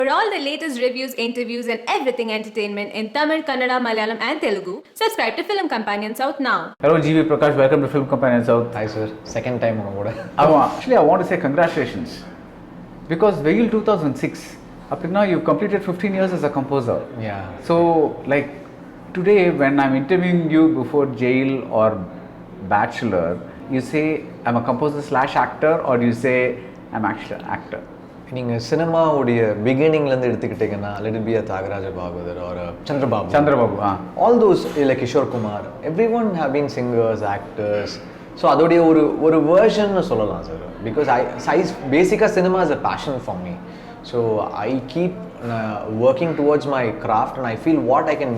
For all the latest reviews, interviews, and everything entertainment in Tamil, Kannada, Malayalam, and Telugu, subscribe to Film Companion South now. Hello, GV Prakash. Welcome to Film Companion South. Hi sir, second time on board. Actually, I want to say congratulations because Veil 2006. Up till now, you've completed 15 years as a composer. Yeah. So, like today, when I'm interviewing you before Jail or Bachelor, you say I'm a composer / actor, or do you say I'm actually an actor? நீங்கள் சினிமாவுடைய பிகினிங்லேருந்து எடுத்துக்கிட்டிங்கன்னா let it be a Thyagaraja Bhagavathar ஒரு Chandrababu all those இல்லை Kishore Kumar everyone have been singers actors. So அதோடைய ஒரு வேர்ஷன்னு சொல்லலாம் சார். பிகாஸ் பேசிக்காக cinema is a passion for me. So I keep working towards my craft and I feel what I can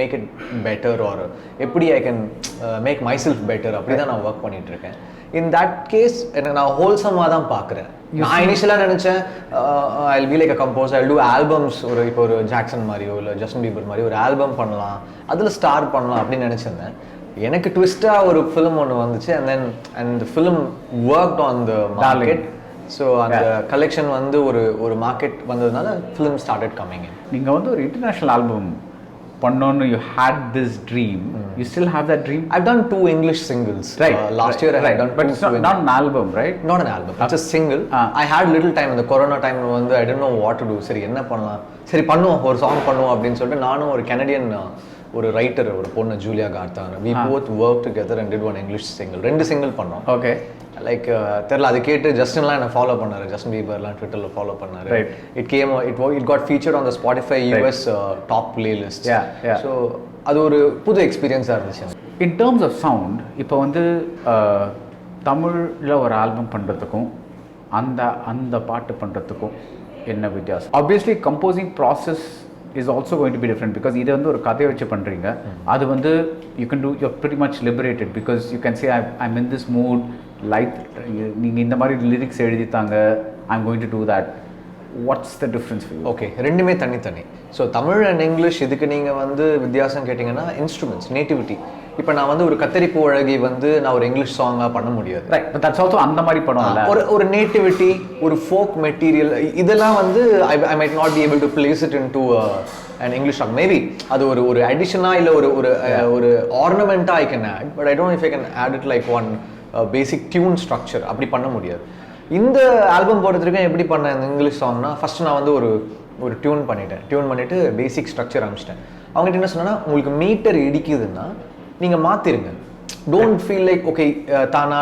make it better or எப்படி I can make myself better அப்படி தான் நான் work பண்ணிகிட்ருக்கேன். In that case எனக்கு நான் ஹோல்சமாக தான் பார்க்குறேன். நான் இனிஷியலாக நினச்சேன் I will be like a composer, I will do albums. இப்போ ஒரு ஜாக்சன் மாதிரியோ இல்லை ஜஸ்டின் பீபர் மாதிரி ஒரு ஆல்பம் பண்ணலாம், அதில் ஸ்டார் பண்ணலாம் அப்படின்னு நினச்சிருந்தேன். எனக்கு ட்விஸ்ட்டாக ஒரு ஃபிலிம் ஒன்று வந்துச்சு and film worked on the market. So அந்த கலெக்ஷன் வந்து ஒரு மார்க்கெட் வந்ததுனால ஃபிலிம் ஸ்டார்டட் கம்மிங். நீங்கள் வந்து ஒரு இன்டர்நேஷ்னல் ஆல்பம் பண்ணோன்னு you had this dream. You still have that dream? I've done 2 English singles. Right. Last year I had done 2. But it's not an album, right? Not an album. It's a single. I had little time in the corona time வந்து I didn't know what to do. சரி என்ன பண்ணலாம், சரி பண்ணுவோம், ஒரு song பண்ணுவோம் அப்படின்னு சொல்லிட்டு நானும் ஒரு கனடியன் ஒரு ரைட்டர் ஒரு பொண்ணு Julia கார்த்தான், we both worked together and did one English single. 2 single பண்ணோம். ஓகே. லைக் தெரியல, அது கேட்டு ஜஸ்டின்லாம் என்ன ஃபாலோ பண்ணாரு, ஜஸ்டின் பீபர்லாம் ட்விட்டரில் ஃபாலோ பண்ணாரு. It got featured on the Spotify US top playlist. So அது ஒரு புது எக்ஸ்பீரியன்ஸாக இருந்துச்சு. இன் டேர்ம்ஸ் ஆஃப் சவுண்ட், இப்போ வந்து தமிழில் ஒரு ஆல்பம் பண்ணுறதுக்கும் அந்த பாட்டு பண்ணுறதுக்கும் என்ன வித்தியாசம்? Obviously composing process is also going to be different because இது வந்து ஒரு கதையை வச்சு பண்ணுறீங்க. அது வந்து you can do, you're pretty much liberated because you can say I'm in this mood, like நீங்கள் இந்த மாதிரி lyrics எழுதித்தாங்க, I'm going to do that. What's the difference for you? Okay, ரெண்டுமே தனி. ஸோ தமிழ் அண்ட் இங்கிலீஷ் இதுக்கு நீங்கள் வந்து வித்தியாசம் கேட்டிங்கன்னா இன்ஸ்ட்ருமெண்ட்ஸ், நேட்டிவிட்டி. இப்போ நான் வந்து ஒரு கத்தரிப்பு அழகி வந்து நான் ஒரு இங்கிலீஷ் சாங்காக பண்ண முடியாது. ரைட், பட் தட்ஸ் ஆல்சோ அந்த மாதிரி படம் ஒரு நேட்டிவிட்டி, ஒரு ஃபோக் மெட்டீரியல், இதெல்லாம் வந்து I might not be able to place it into and English song. Maybe அது ஒரு அடிஷனாக இல்லை ஒரு ஆர்னமெண்ட்டாக I can add, but I don't if I can add it like one basic tune structure. அப்படி பண்ண முடியாது. இந்த ஆல்பம் போடுறதுக்கும் எப்படி பண்ணேன் இந்த இங்கிலீஷ் சாங்னா, ஃபஸ்ட்டு நான் வந்து ஒரு டியூன் பண்ணிவிட்டு பேசிக் ஸ்ட்ரக்சர் அனுப்பிச்சிட்டேன். அவங்ககிட்ட என்ன சொன்னேன்னா, உங்களுக்கு மீட்டர் இடிக்குதுன்னா நீங்கள் மாற்றிருங்க. டோன்ட் ஃபீல் லைக் ஓகே தானா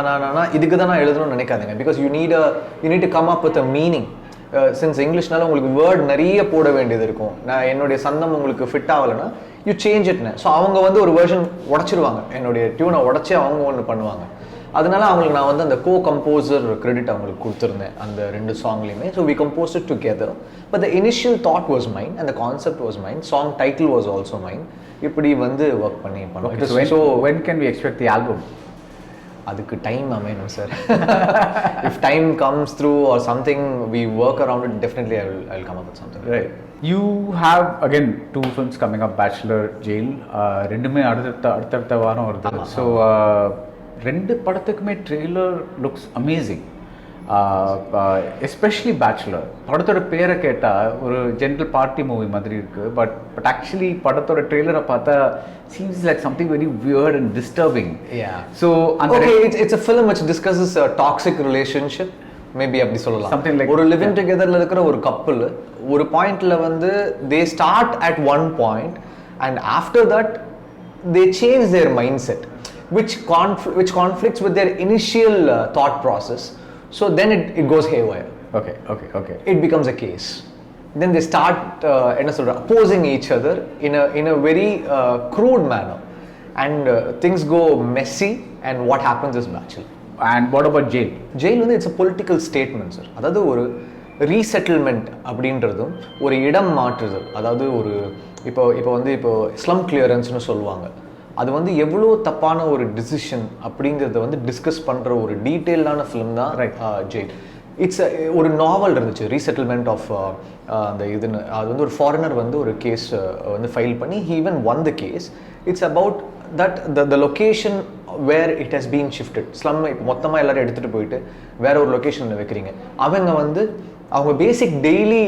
இதுக்கு தான் நான் எழுதணும்னு நினைக்காதுங்க. Because you need to come up with a meaning. Since இங்கிலீஷ்னால உங்களுக்கு வேர்ட் நிறைய போட வேண்டியது இருக்கும். நான் என்னுடைய சந்தம் உங்களுக்கு ஃபிட் ஆகலைன்னா யூ சேஞ்ச் இட்னு. ஸோ அவங்க வந்து ஒரு வெர்ஷன் உடச்சிருவாங்க, என்னுடைய டியூனை உடச்சி அவங்க ஒன்று பண்ணுவாங்க. அதனால அவங்களுக்கு நான் வந்து அந்த கம்போசர் கிரெடிட் அவங்களுக்கு கொடுத்துருந்தேன் அந்த 2 சாங்லையுமே. So we composed it together. But the initial thought was mind and the concept was mind. Song title was also mind. இப்படி வந்து ஒர்க் பண்ணி பண்ணுவோம். So when can we expect the album? அதுக்கு time அமையணும் சார். If time comes through or something we work around it, definitely I will come up with something. Right. You have again 2 films coming up, Bachelor, Jail. ரெண்டுமே அடுத்த வாரம் வருது. So 2 படத்துக்குமே trailer looks amazing. Especially Bachelor படத்தோட பேரை கேட்டால் ஒரு general party movie மாதிரி இருக்குது. பட் ஆக்சுவலி படத்தோட ட்ரெய்லரை பார்த்தா seems like something very weird and disturbing. So it's a film which discusses a toxic relationship, maybe அப்படி சொல்லலாம். சம்திங் லைக் ஒரு லிவிங் டுகெதர்ல இருக்கிற ஒரு கப்புள் ஒரு பாயிண்ட்ல வந்து they start at one point and after that they change their mindset which conflicts with their initial thought process. So then it goes haywire. Okay. It becomes a case. Then they start opposing each other in a very crude manner, and things go messy. And what happens is Bachelor. And what about Jail? Jail வந்து it's a political statement, sir. அதாவது ஒரு resettlement அப்படின்றதும் ஒரு இடம் மாற்றுதல். அதாவது இப்போ slum கிளியரன்ஸ்னு சொல்லுவாங்க. அது வந்து எவ்வளோ தப்பான ஒரு டிசிஷன் அப்படிங்கிறத வந்து டிஸ்கஸ் பண்ணுற ஒரு டீட்டெயிலான ஃபிலிம் தான் ஜெயில். இட்ஸ் ஒரு நாவல் இருந்துச்சு, ரீசெட்டில்மெண்ட் ஆஃப் அந்த இதுன்னு. அது வந்து ஒரு ஃபாரினர் வந்து ஒரு கேஸ் வந்து ஃபைல் பண்ணி he even won the case. It's about that the location where it has been shifted. Slum இப்போ மொத்தமாக எல்லாரும் எடுத்துகிட்டு போயிட்டு வேற ஒரு லொக்கேஷனில் வைக்கிறீங்க. அவங்க வந்து அவங்க பேசிக் டெய்லி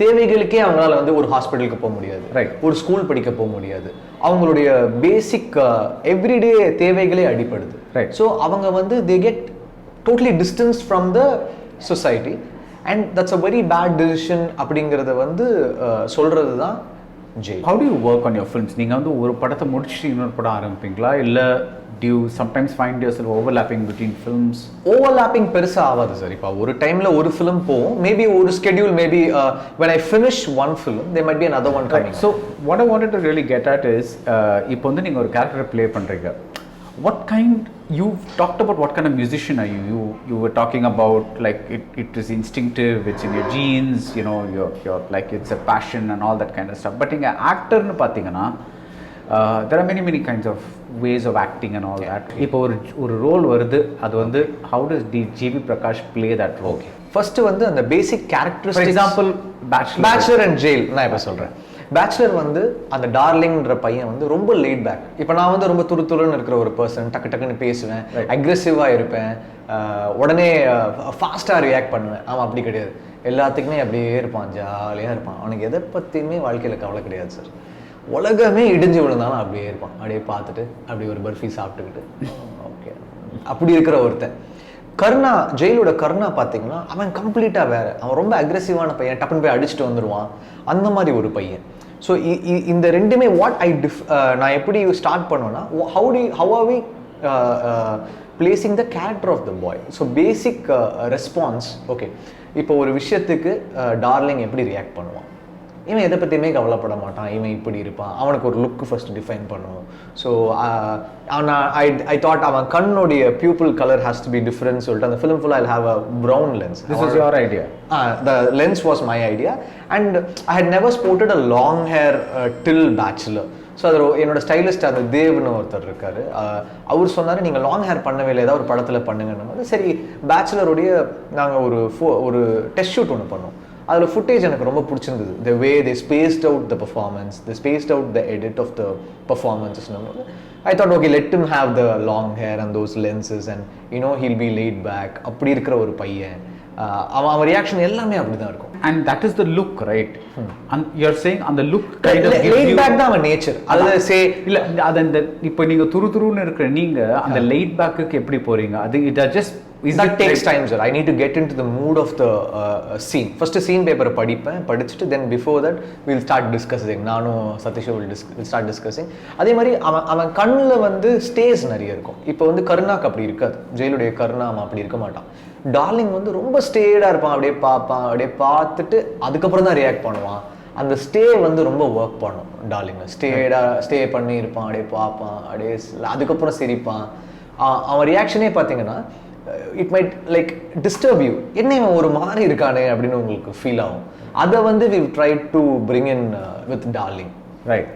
தேவைகளுக்கே அவங்களால வந்து ஒரு ஹாஸ்பிட்டலுக்கு போக முடியாது, Right. ஒரு ஸ்கூல் படிக்க போக முடியாது, அவங்களுடைய பேசிக் எவ்ரிடே தேவைகளே அடிப்படுது. Right. ஸோ அவங்க வந்து they get totally distance from the society and that's a very bad decision அப்படிங்கிறத வந்து சொல்றது தான் jail. How do you work on your films? நீங்கள் வந்து ஒரு படத்தை முடிச்சுட்டு இன்னொரு படம் ஆரம்பிப்பீங்களா, இல்லை do you sometimes find yourself overlapping between films? Overlapping பெருசாக ஆகாது சார். இப்போ ஒரு டைமில் ஒரு ஃபிலிம் போகும், மேபி ஒரு schedule, maybe when I finish one film there might be another one coming. So what I wanted to really get at is இப்போ வந்து நீங்கள் ஒரு கேரக்டரை ப்ளே பண்ணுறீங்க, what kind, you've talked about what kind of musician are you? You were talking about like it is instinctive, it's in your genes, you know, you're like it's a passion and all that kind of stuff. But இங்கே ஆக்டர்னு பார்த்தீங்கன்னா there are many kinds of ways of acting and all that. இப்போ ஒரு role வருது, அது வந்து how does GV Prakash play that role? First வந்து அந்த basic character, For example, bachelor and jail நான் இப்போ சொல்கிறேன். பேச்சுலர் வந்து அந்த டார்லிங்ன்ற பையன் வந்து ரொம்ப லேட் பேக். இப்போ நான் வந்து ரொம்ப துருத்துருன்னு இருக்கிற ஒரு பர்சன், டக்கு டக்குன்னு பேசுவேன், அக்ரெசிவாக இருப்பேன், உடனே ஃபாஸ்ட்டாக ரியாக்ட் பண்ணுவேன். அவன் அப்படி கிடையாது, எல்லாத்துக்குமே அப்படியே இருப்பான், ஜாலியாக இருப்பான், அவனுக்கு எதை பற்றியுமே வாழ்க்கையில் கவலை கிடையாது சார். உலகமே இடிஞ்சு விழுந்தாலும் அப்படியே இருப்பான், அப்படியே பார்த்துட்டு அப்படி ஒரு பர்ஃபி சாப்பிட்டுக்கிட்டு ஓகே அப்படி இருக்கிற ஒருத்தன். கருணா, ஜெயிலோட கருணா பார்த்தீங்கன்னா அவன் கம்ப்ளீட்டாக வேறு. அவன் ரொம்ப அக்ரெசிவான பையன், டப்புன்னு போய் அடிச்சுட்டு வந்துடுவான், அந்த மாதிரி ஒரு பையன். ஸோ இந்த ரெண்டுமே நான் எப்படி ஸ்டார்ட் பண்ணுவேன்னா, how are we placing the character of the boy? So basic response. Okay, இப்போ ஒரு விஷயத்துக்கு டார்லிங் எப்படி ரியாக்ட் பண்ணுவான், இவன் எதை பற்றியுமே கவலைப்பட மாட்டான், இவன் இப்படி இருப்பான், அவனுக்கு ஒரு லுக்கு ஃபர்ஸ்ட் டிஃபைன் பண்ணுவோம். ஸோ ஐ தாட் அவன் கண்ணுடைய pupil colour has to be different சொல்லிட்டு அந்த ஃபிலிம் ஃபுல்லாக I have a brown lens. This is your idea? The lens was my idea and I had never sported a long hair till bachelor. So அது என்னோட stylist அந்த தேவ்னு ஒருத்தர் இருக்காரு, அவர் சொன்னார் நீங்கள் லாங் ஹேர் பண்ணவே இல்லை, ஏதாவது ஒரு படத்தில் பண்ணுங்கன்னு போது சரி பேச்சுலருடைய நாங்கள் ஒரு டெஸ்ட் ஷூட் ஒன்று பண்ணோம். அதில் ஃபுட்டேஜ் எனக்கு ரொம்ப பிடிச்சிருந்தது. The way they spaced out the performance, they spaced out the edit of the பர்ஃபார்மன்ஸஸ்னும் போது I thought okay let him have the long hair and those lenses and you know he'll be laid back. அப்படி இருக்கிற ஒரு பையன், அவன் reaction எல்லாமே அப்படி தான் இருக்கும். And that is the look, right? And you're saying on the look kind of laid back தான் அவன் நேச்சர். அது இல்ல அது அந்த இப்போ நீங்க துருன்னு இருக்கிற நீங்க அந்த laid back-க்கு எப்படி போறீங்க? அது it just that takes time sir. I need to get into the mood of the scene. First scene paper படிச்சிட்டு then before that we'll start discussing. நானும் சதீஷ் will start discussing. அதே மாதிரி அவன் கண்ணுல வந்து ஸ்டேஸ் நிறைய இருக்கும். இப்போ வந்து கருணாக்கு அப்படி இருக்காது, ஜெயிலுடைய கருணா அவன் அப்படி இருக்க மாட்டான். டார்லிங் வந்து ரொம்ப ஸ்டேடா இருப்பான், அப்படியே பார்ப்பான், அப்படியே பார்த்துட்டு அதுக்கப்புறம் தான் ரியாக்ட் பண்ணுவான். அந்த ஸ்டே வந்து ரொம்ப ஒர்க் பண்ணும் டார்லிங். ஸ்டே பண்ணி இருப்பான், அப்படியே பார்ப்பான், அப்படியே அதுக்கப்புறம் சிரிப்பான். அவன் ரியாக்ஷனே பார்த்தீங்கன்னா it might like disturb you, என்ன இவன் ஒரு மாதிரி இருக்கானே அப்படின்னு உங்களுக்கு ஃபீல் ஆகும். அதை வந்து we tried to bring in with Darling. Right.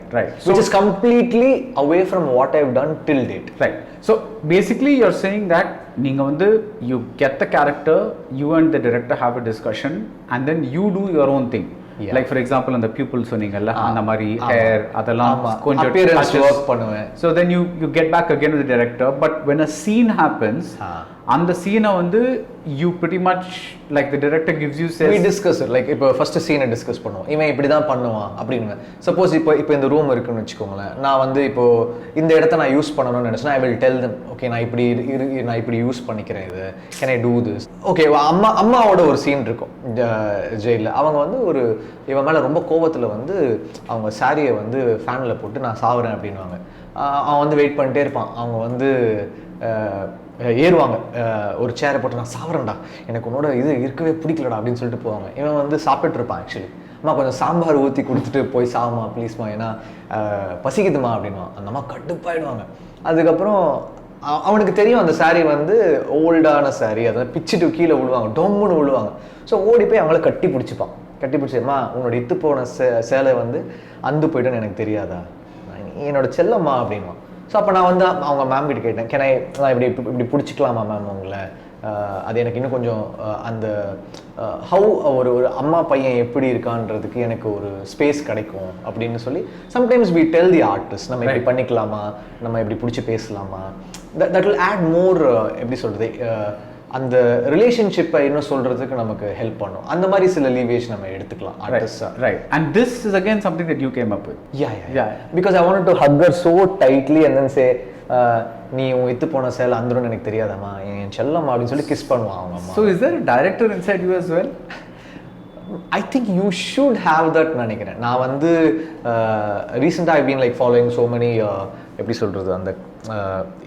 So, which is completely away from what I've done till date. Right. So basically you're saying that நீங்க வந்து you get the character, you and the director have a discussion and then you do your own thing. Yeah. Like for example அந்த pupil சொன்னீங்கல்ல, அந்த மாதிரி hair அதெல்லாம் கொஞ்சம் appearance work பண்ணுவேன். So then you get back again with the director, but when a scene happens அந்த சீனை வந்து you pretty much like the director gives you says we discuss it. like இப்போ ஃபர்ஸ்ட் சீனை discuss பண்ணுவோம், இவன் இப்படி தான் பண்ணுவான் அப்படின்னு. சப்போஸ் இப்போ இந்த ரூம் இருக்குன்னு வச்சுக்கோங்களேன், நான் வந்து இப்போ இந்த இடத்த நான் யூஸ் பண்ணணும்னு நினைச்சேன்னா I will tell them okay நான் இப்படி யூஸ் பண்ணிக்கிறேன், இது can I do this. Okay, அம்மாவோட ஒரு சீன் இருக்கும் ஜெயிலில். அவங்க வந்து இவன் மேலே ரொம்ப கோபத்தில் வந்து அவங்க சாரியை வந்து ஃபேனில் போட்டு நான் சாவுறேன் அப்படின்வாங்க. அவன் வந்து வெயிட் பண்ணிட்டே இருப்பான். அவங்க வந்து ஏறுவாங்க, ஒரு சேரை போட்டு நான் சாப்பிட்றேன்டா, எனக்கு உன்னோட இது இருக்கவே பிடிக்கலடா அப்படின்னு சொல்லிட்டு போவாங்க. இவன் வந்து சாப்பிட்டு இருப்பான். ஆக்சுவலி அம்மா கொஞ்சம் சாம்பார் ஊற்றி கொடுத்துட்டு போய் சாவுமா ப்ளீஸ்மா, ஏன்னா பசிக்குதுமா அப்படின்வான். அந்த அம்மா கடுப்பாயிடுவாங்க. அதுக்கப்புறம் அவனுக்கு தெரியும் அந்த சாரீ வந்து ஓல்டான சாரீ, அதை பிச்சுட்டு கீழே விழுவாங்க, டொம்முன்னு விழுவாங்க. ஸோ ஓடி போய் அவங்கள கட்டி பிடிச்சிம்மா உன்னோட இத்து போன சேலை வந்து அந்து போய்ட்டுன்னு எனக்கு தெரியாதா, என்னோட செல்லம்மா அப்படின்வான். ஸோ அப்போ நான் வந்து அவங்க மேம் கிட்ட கேட்டேன், நான் இப்படி பிடிச்சிக்கலாமா மேம் உங்களை, அது எனக்கு இன்னும் கொஞ்சம் அந்த ஹவு ஒரு அம்மா பையன் எப்படி இருக்கான்றதுக்கு எனக்கு ஒரு ஸ்பேஸ் கிடைக்கும் அப்படின்னு சொல்லி sometimes we tell the artist நம்ம இப்படி பண்ணிக்கலாமா, நம்ம இப்படி பிடிச்சி பேசலாமா, தட் வில் ஆட் மோர் எப்படி சொல்கிறது அந்த ரிலேஷன்ஷிப்பை இன்னும் சொல்றதுக்கு நமக்கு ஹெல்ப் பண்ணும். அந்த மாதிரி சில லீவேஜ் நம்ம எடுத்துக்கலாம் ஆர்டிஸ்டா. Right. And this is again something that you came up with. Yeah. Because I wanted to hug her so tightly and then say நீ உன் இத்து போன சேலை அந்தரும் எனக்கு தெரியாதாம்மா என் செல்லம் அப்படின்னு சொல்லி கிஸ் பண்ணுவான் அவங்க அம்மா. So is there a director inside you as well? I think you should have that நினைக்கிறேன். நான் வந்து ரீசெண்டாக I been like following so many எப்படி சொல்கிறது அந்த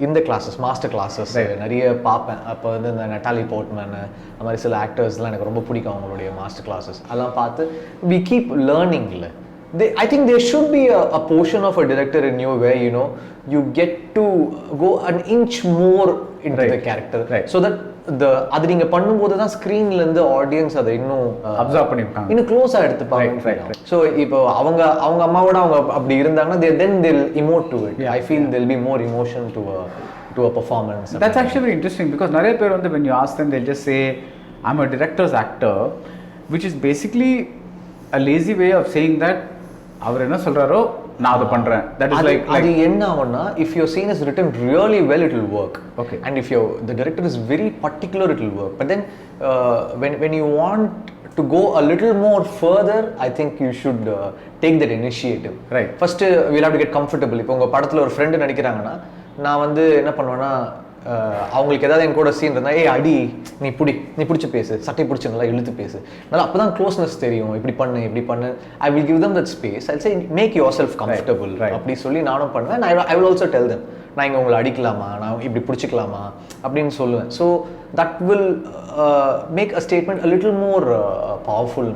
இந்த கிளாஸஸ் மாஸ்டர் கிளாஸஸ் நிறைய பார்ப்பேன். அப்போ வந்து இந்த நட்டாலி போர்ட்மேன் அந்த மாதிரி சில ஆக்டர்ஸ்லாம் எனக்கு ரொம்ப பிடிக்கும் அவங்களுடைய மாஸ்டர் கிளாஸஸ். அதெல்லாம் பார்த்து வி கீப் லேர்னிங்கில். I think there should be a portion of a director in you where you get to go an inch more into the character, so that அது நீங்க பண்ணும்போது தான் ஸ்க்ரீன்ல இருந்து ஆடியன்ஸ் அதை இன்னும் அப்சர்வ் பண்ணிப்பாங்க, இன்னும் க்ளோஸா எடுத்துப்பாங்க. ஸோ இப்போ அவங்க அம்மாவோட அவங்க அப்படி இருந்தாங்கன்னா then they'll emote to it. I feel there'll be more emotion to a performance. That's actually very interesting because நிறைய பேர் வந்து when you ask them they'll just say I'm a director's actor, which is basically a lazy way of saying that அவர் என்ன சொல்றாரோ நான் அதை பண்றேன். That is like அது என்ன ஆகும்னா if your scene is written really well it will work. Okay. And if the director is very particular it will work. But then when you want to go a little more further, I think you should take that initiative. Right. First we'll have to get comfortable. இப்போ உங்க படத்துல ஒரு friend நடிக்கிறாங்கன்னா நான் வந்து என்ன பண்ணுவேன்னா அவங்களுக்கு ஏதாவது என் கூட சீன் இருந்தால் அடி நீ பிடிச்சி பேசு, சட்டை பிடிச்சி நல்லா இழுத்து பேசு, நல்லா அப்போ தான் க்ளோஸ்னஸ் தெரியும், இப்படி பண்ணு. I will give them that space. I say make yourself comfortable அப்படி சொல்லி நானும் பண்ணுவேன். I will also tell them நான் இங்கே உங்களை அடிக்கலாமா, நான் இப்படி பிடிச்சிக்கலாமா அப்படின்னு சொல்லுவேன். So that will make a statement a little more powerful.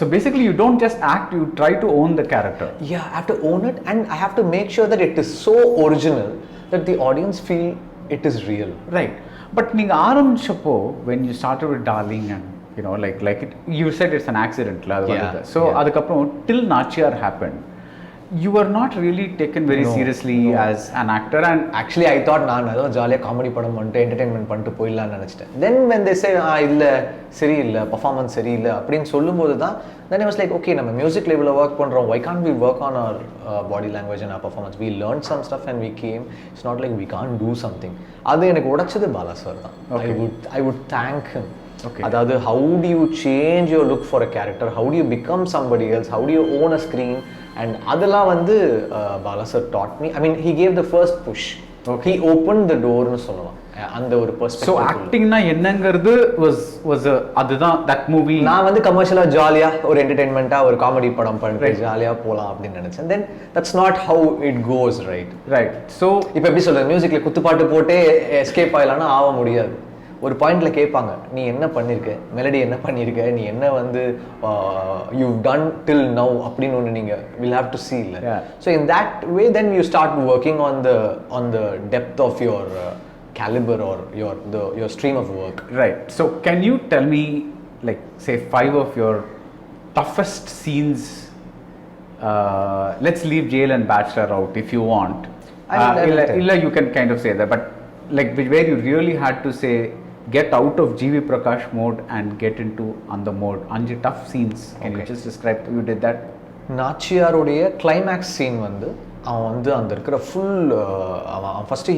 So basically you don't just act, you try to own the character. Yeah, I have to own it and I have to make sure that it is so original that the audience feel it is real. Right. But நீங்க ஆரம்பிச்சப்போ when you started with Darling and like it, you said it's an accident. So அதுக்கப்புறம் till Nachiyar happened, you were not really taken very seriously as an actor. And actually I thought நான் ஏதோ ஜாலியாக comedy படம் பண்ணிட்டு entertainment பண்ணிட்டு போயிடலான்னு நினச்சிட்டேன். Then when they say இல்லை சரியில்லை பர்ஃபார்மன்ஸ் சரியில்லை அப்படின்னு சொல்லும்போது தான் then I was like okay நம்ம மியூசிக் லெவலில் ஒர்க் பண்ணுறோம், why can't we work on our body language and our performance? We learned some stuff and we came. It's not like we can't do something. அது எனக்கு உடைச்சது Bala sir தான். I would thank him. அதாவது how do you change your look for a character, how do you become somebody else, how do you own a screen, and அதெல்லாம் வந்து Bala sir taught me. I mean he gave the first push. He opened the door னு சொல்லலாம் அந்த ஒரு perspective. So actingனா என்னங்கிறது was அதுதான் that movie. நான் வந்து கமர்ஷியலா ஜாலியா ஒரு என்டர்டெயின்மெண்டா ஒரு காமெடி படம் பண்ணிட்டு ஜாலியா போலாம் அப்படின்னு நினைச்சேன். Then that's not how it goes, right. So இப்போ எப்படி சொல்றது, மியூசிக்ல குத்துப்பாட்டு போட்டே எஸ்கேப் ஆயிலாம்னா ஆக முடியாது. ஒரு பாயிண்ட்ல கேட்பாங்க நீ என்ன பண்ணிருக்க, மெலடி என்ன பண்ணிருக்க, நீ என்ன வந்து யூ டன் டில் நவ் அப்படின்னு ஒன்று நீங்க வில் ஹேவ் டு see இல்ல. So in that way then you start working on the depth of your caliber or your stream of work. Right. So can you tell me like say 5 of your toughest scenes? Let's leave Jail and Bachelor out if you want. Illa you can kind of say that, but like where you really had to say get out of GV Prakash mode and get into அந்த mode. 5 tough scenes. Can you just describe you did that? நாச்சியாருடைய climax scene வந்து அவன் வந்து அந்த இருக்கிற full அவன் first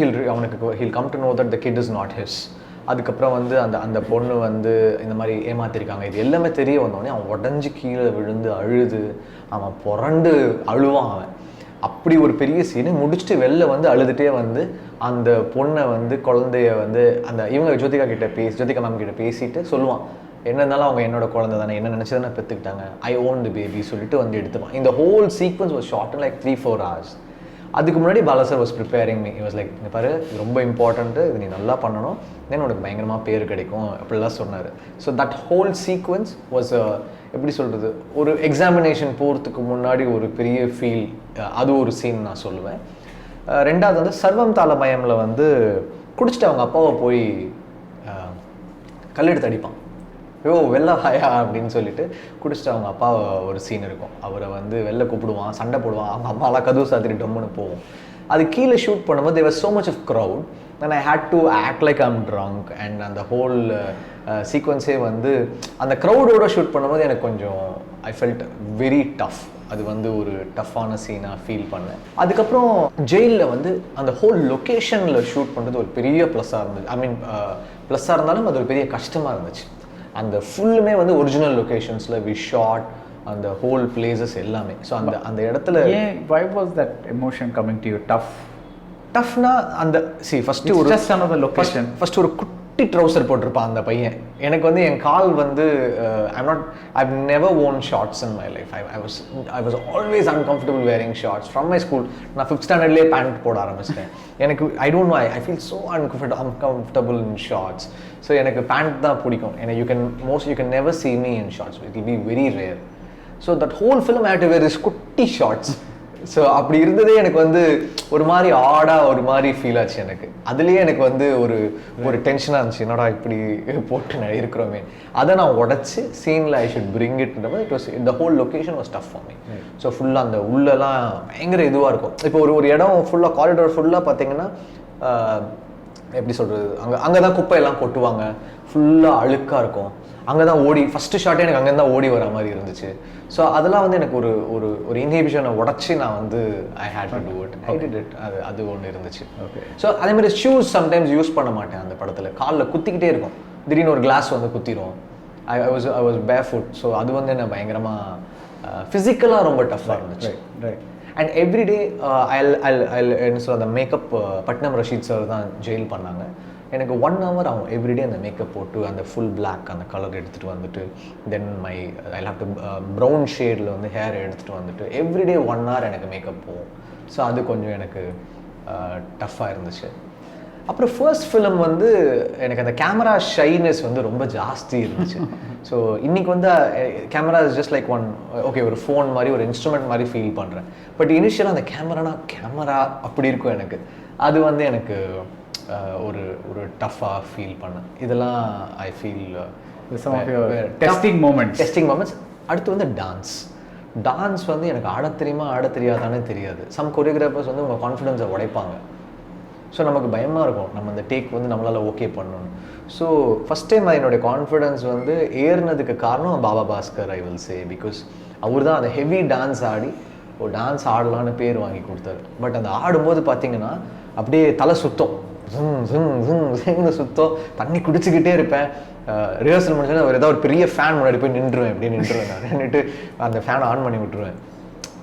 he'll come to know that the kid is not his. அதுக்கப்புறம் வந்து அந்த பொண்ணு வந்து இந்த மாதிரி ஏமாத்திருக்காங்க இது எல்லாமே தெரிய வந்தோடனே அவன் உடஞ்சி கீழே விழுந்து அழுது அவன் புரண்டு அழுவான். அவன் அப்படி ஒரு பெரிய சீனை முடிச்சுட்டு வெளில வந்து அழுதுகிட்டே வந்து அந்த பொண்ணை வந்து குழந்தைய வந்து அந்த இவங்க ஜோதிகா மேம் கிட்ட பேசிட்டு சொல்லுவான் என்ன இருந்தாலும் அவங்க என்னோட குழந்தை தானே, என்ன நினச்சி தானே பெற்றுக்கிட்டாங்க, ஐ ஓன் தி பேபி சொல்லிட்டு வந்து எடுத்துப்பான். இந்த whole sequence was shot in like 3-4 hours. அதுக்கு முன்னாடி Bala sir was preparing me. Was like இங்கே பாரு இது ரொம்ப இம்பார்ட்டன்ட்டு, இது நீ நல்லா பண்ணணும், தென் உனக்கு பயங்கரமாக பேர் கிடைக்கும் அப்படிலாம் சொன்னார். So that whole sequence was எப்படி சொல்கிறது, ஒரு எக்ஸாமினேஷன் போகிறதுக்கு முன்னாடி ஒரு பெரிய ஃபீல். அது ஒரு சீன் நான் சொல்லுவேன். ரெண்டாவது வந்து சர்வம் தாளமயமில் வந்து குடிச்சிட்டு அவங்க அப்பாவை போய் கல்லெடுத்து அடிப்பான். வெளில ஹாயா அப்படின்னு சொல்லிட்டு குடிச்சிட்டு அவங்க அப்பா ஒரு சீன் இருக்கும். அவரை வந்து வெளில கூப்பிடுவான், சண்டை போடுவான், அவங்க அம்மாலாம் கதவு சாத்திட்டு டம்முன்னு போவோம். அது கீழே ஷூட் பண்ணும்போது there was so much of crowd and I had to act like I'm drunk and அந்த ஹோல் சீக்வன்ஸே வந்து அந்த க்ரௌடோட ஷூட் பண்ணும்போது எனக்கு கொஞ்சம் I felt very tough. அது வந்து ஒரு டஃப்பான சீனாக ஃபீல் பண்ணேன். அதுக்கப்புறம் ஜெயிலில் வந்து அந்த ஹோல் லொக்கேஷனில் ஷூட் பண்ணுறது ஒரு பெரிய ப்ளஸ்ஸாக இருந்துச்சு. ஐ மீன் ப்ளஸ்ஸாக இருந்தாலும் அது ஒரு பெரிய கஷ்டமாக இருந்துச்சு. அந்த ஃபுல்லுமே வந்து ஒரிஜினல் லொக்கேஷன்ஸில் வி ஷாட் அந்த ஹோல் பிளேசஸ் எல்லாமே. ஸோ அந்த இடத்துல why was that emotion coming to you? டஃப்னா அந்த ஃபஸ்ட்டு ஒரு just another location. ஃபஸ்ட்டு ஒரு குட்டி ட்ரௌசர் போட்டிருப்பான் அந்த பையன். எனக்கு வந்து என் கால் வந்து I've never worn shorts in my life. I was always uncomfortable wearing shorts from my school. நான் 5th standardலேயே பேண்ட் போட ஆரம்பிச்சிட்டேன். எனக்கு I don't know, I feel so uncomfortable in shorts. So எனக்கு பேண்ட் தான் பிடிக்கும். ஏன்னா you can never see me in shorts. It will be very rare. So that whole film I had to wear this குட்டி shorts. So அப்படி இருந்ததே எனக்கு வந்து ஒரு மாதிரி ஆடாக ஒரு மாதிரி ஃபீல் ஆச்சு எனக்கு. அதுலேயே எனக்கு வந்து ஒரு டென்ஷனாக இருந்துச்சு, என்னடா இப்படி போட்டு நான் இருக்கிறோமே. அதை நான் உடச்சி சீனில் I should bring it it was the whole location was tough for me. So ஃபுல்லாக அந்த உள்ளெல்லாம் பயங்கர இதுவாக இருக்கும். இப்போ ஒரு இடம் ஃபுல்லாக காரிடோர் ஃபுல்லாக பார்த்தீங்கன்னா எப்படி சொல்கிறது, அங்கே தான் குப்பையெல்லாம் கொட்டுவாங்க, ஃபுல்லாக அழுக்காக இருக்கும். அங்கே தான் ஃபஸ்ட்டு ஷார்ட்டே எனக்கு அங்கே தான் ஓடி வர மாதிரி இருந்துச்சு. ஸோ அதெல்லாம் வந்து எனக்கு ஒரு இன்ஹிபிஷனை உடச்சி நான் வந்து I had to do it. I did it. அது ஒன்று இருந்துச்சு. ஓகே. ஸோ அதேமாதிரி ஷூஸ் சம்டைம்ஸ் யூஸ் பண்ண மாட்டேன் அந்த படத்தில். காலில் குத்திக்கிட்டே இருக்கும், திடீர்னு ஒரு கிளாஸ் வந்து குத்திடும். ஐ வாஸ் பேர் ஃபுட். ஸோ அது வந்து என்ன பயங்கரமாக ஃபிசிக்கலாக ரொம்ப டஃப்பாக இருந்துச்சு. அண்ட் எவ்ரிடே என்ன சொல்ல அந்த மேக்கப் பட்னம் ரஷீத் சார் தான் ஜெயில் பண்ணாங்க. எனக்கு 1 hour ஆகும் எவ்ரிடே அந்த மேக்கப் போட்டு அந்த ஃபுல் பிளாக் அந்த கலர் எடுத்துகிட்டு வந்துட்டு தென் ஐ ஹேவ் டு ப்ரௌன் ஷேடில் வந்து ஹேர் எடுத்துகிட்டு வந்துட்டு எவ்ரிடே 1 hour எனக்கு மேக்கப் போகும். ஸோ அது கொஞ்சம் எனக்கு டஃப்பாக இருந்துச்சு. அப்புறம் ஃபர்ஸ்ட் ஃபிலிம் வந்து எனக்கு அந்த கேமரா ஷைனஸ் வந்து ரொம்ப ஜாஸ்தி இருந்துச்சு. ஸோ இன்றைக்கி வந்து camera is just like okay ஒரு ஃபோன் மாதிரி ஒரு இன்ஸ்ட்ருமெண்ட் மாதிரி ஃபீல் பண்ணுறேன். பட் இனிஷியலாக அந்த கேமரா அப்படி இருக்கும் எனக்கு. அது வந்து எனக்கு ஒரு டஃப்பாக ஃபீல் பண்ணேன். இதெல்லாம் ஐ ஃபீல் டெஸ்டிங் மூமெண்ட்ஸ். அடுத்து வந்து டான்ஸ் வந்து எனக்கு ஆட தெரியாதானே தெரியாது. சம் கொரியோகிராஃபர்ஸ் வந்து உங்கள் கான்ஃபிடென்ஸை உடைப்பாங்க. ஸோ நமக்கு பயமாக இருக்கும், நம்ம அந்த டேக் வந்து நம்மளால் ஓகே பண்ணணும். ஸோ ஃபஸ்ட் டைம் என்னுடைய கான்ஃபிடென்ஸ் வந்து ஏறினதுக்கு காரணம் Baba Bhaskar I will say. Because அவர் தான் அந்த ஹெவி டான்ஸ் ஆடி ஒரு டான்ஸ் ஆடலான்னு பேர் வாங்கி கொடுத்தாரு. பட் அந்த ஆடும்போது பார்த்தீங்கன்னா அப்படியே தலை சுத்தம், சுத்தம், தண்ணி குடிச்சுக்கிட்டே இருப்பேன். ரிஹர்சல் முடிஞ்சோன்னா அவர் ஏதாவது ஒரு பெரிய ஃபேன் முன்னாடி போய் நின்றுவேன் நான் நின்றுட்டு அந்த ஃபேனை ஆன் பண்ணி விட்டுருவேன்.